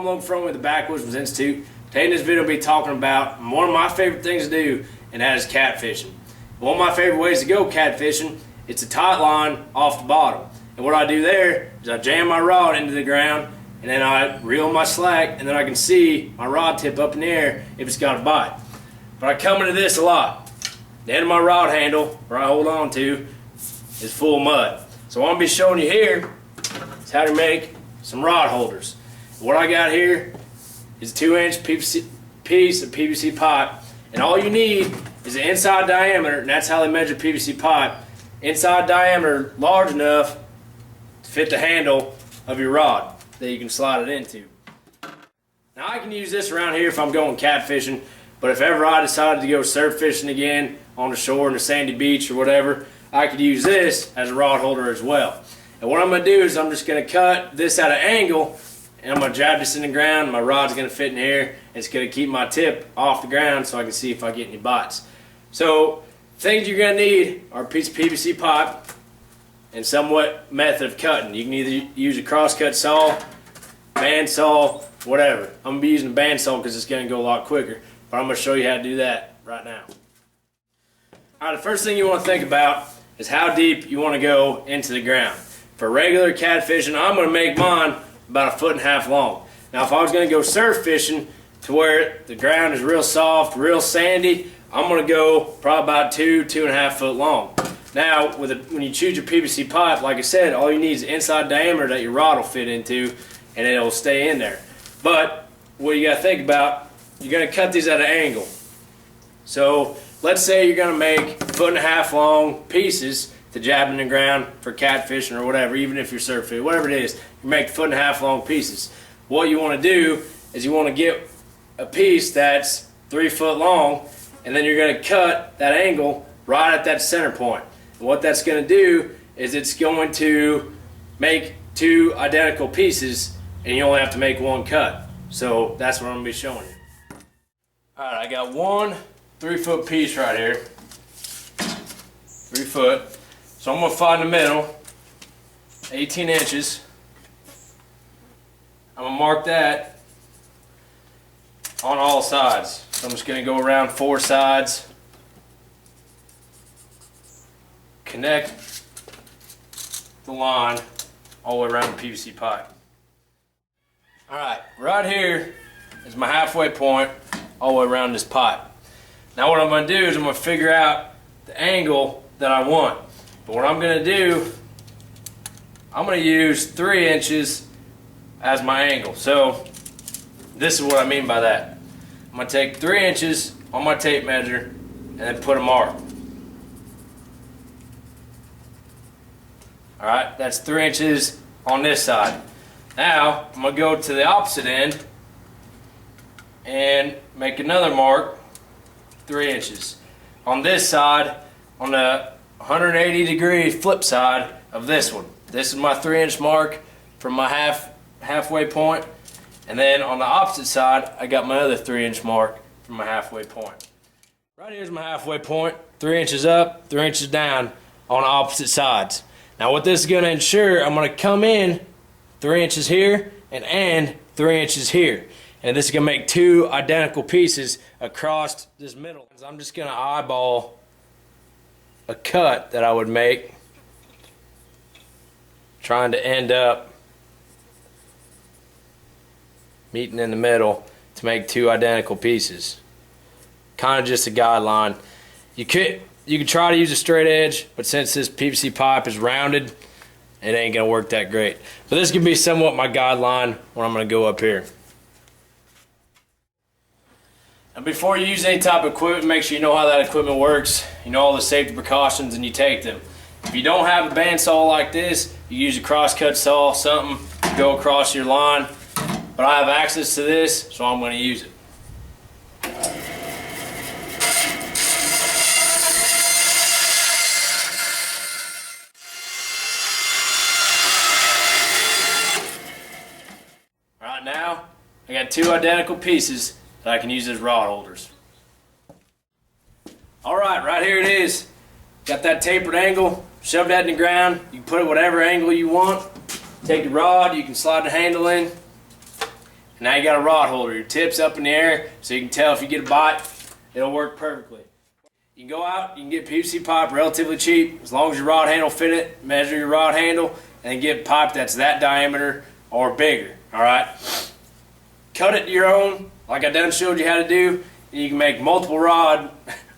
Logan from with the Backwoodsman Institute. Today in this video I'll be talking about one of my favorite things to do, and that is catfishing. One of my favorite ways to go catfishing is to tight line off the bottom. And what I do there is I jam my rod into the ground, and then I reel my slack, and then I can see my rod tip up in the air if it's got a bite. But I come into this a lot. The end of my rod handle, where I hold on to, is full of mud. So what I'm going to be showing you here is how to make some rod holders. What I got here is a 2-inch piece of PVC pipe, and all you need is an inside diameter, and that's how they measure PVC pipe. Inside diameter large enough to fit the handle of your rod that you can slide it into. Now I can use this around here if I'm going catfishing, but if ever I decided to go surf fishing again on the shore in a sandy beach or whatever, I could use this as a rod holder as well. And what I'm going to do is I'm just going to cut this at an angle, and I'm going to jab this in the ground. My rod's going to fit in here, and it's going to keep my tip off the ground so I can see if I get any bites. So things you're going to need are a piece of PVC pipe and somewhat method of cutting. You can either use a crosscut saw, band saw, whatever. I'm going to be using a band saw because it's going to go a lot quicker, but I'm going to show you how to do that right now. Alright, the first thing you want to think about is how deep you want to go into the ground. For regular catfishing, I'm going to make mine about 1.5 feet long. Now if I was going to go surf fishing to where the ground is real soft, real sandy, I'm going to go probably about 2.5 foot long. Now when you choose your PVC pipe, like I said, all you need is inside diameter that your rod will fit into, and it'll stay in there. But what you got to think about, you're going to cut these at an angle. So let's say you're going to make 1.5 foot long pieces to jab in the ground for catfishing or whatever, even if you're surfing, whatever it is, you make 1.5 foot long pieces. What you want to do is you want to get a piece that's 3 foot long, and then you're going to cut that angle right at that center point. And what that's going to do is it's going to make 2 identical pieces, and you only have to make 1 cut. So that's what I'm going to be showing you. Alright, I got one 3 foot piece right here. 3 foot. So I'm going to find the middle, 18 inches. I'm going to mark that on all sides. So I'm just going to go around 4 sides, connect the line all the way around the PVC pipe. Alright, right here is my halfway point all the way around this pipe. Now what I'm going to do is I'm going to figure out the angle that I want. But what I'm going to do, I'm going to use 3 inches as my angle. So this is what I mean by that. I'm going to take 3 inches on my tape measure and then put a mark. Alright, that's 3 inches on this side. Now I'm going to go to the opposite end and make another mark, 3 inches. On this side, on the 180-degree flip side of this one. This is my 3-inch mark from my halfway point, and then on the opposite side I got my other 3-inch mark from my halfway point. Right here's my halfway point, 3 inches up, 3 inches down on the opposite sides. Now what this is going to ensure, I'm going to come in 3 inches here and 3 inches here, and this is going to make 2 identical pieces across this middle. I'm just going to eyeball a cut that I would make, trying to end up meeting in the middle to make 2 identical pieces. Kind of just a guideline. You could try to use a straight edge, but since this PVC pipe is rounded, it ain't gonna work that great. But this can be somewhat my guideline when I'm gonna go up here. And before you use any type of equipment, make sure you know how that equipment works. You know all the safety precautions, and you take them. If you don't have a bandsaw like this, you use a crosscut saw, something to go across your line. But I have access to this, so I'm going to use it. Right now, I got 2 identical pieces that I can use as rod holders. Alright, right here it is. Got that tapered angle, shove that in the ground. You can put it whatever angle you want. Take the rod, you can slide the handle in. And now you got a rod holder. Your tip's up in the air so you can tell if you get a bite, it'll work perfectly. You can go out, you can get PVC pipe relatively cheap, as long as your rod handle fit it. Measure your rod handle and then get pipe that's that diameter or bigger, all right? Cut it to your own, like I done showed you how to do, and you can make multiple rod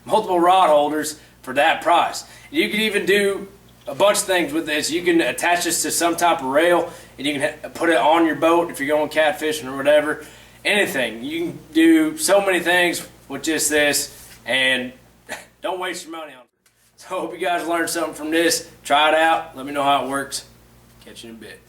holders for that price. You can even do a bunch of things with this. You can attach this to some type of rail, and you can put it on your boat if you're going catfishing or whatever. Anything. You can do so many things with just this, and don't waste your money on it. So I hope you guys learned something from this. Try it out. Let me know how it works. Catch you in a bit.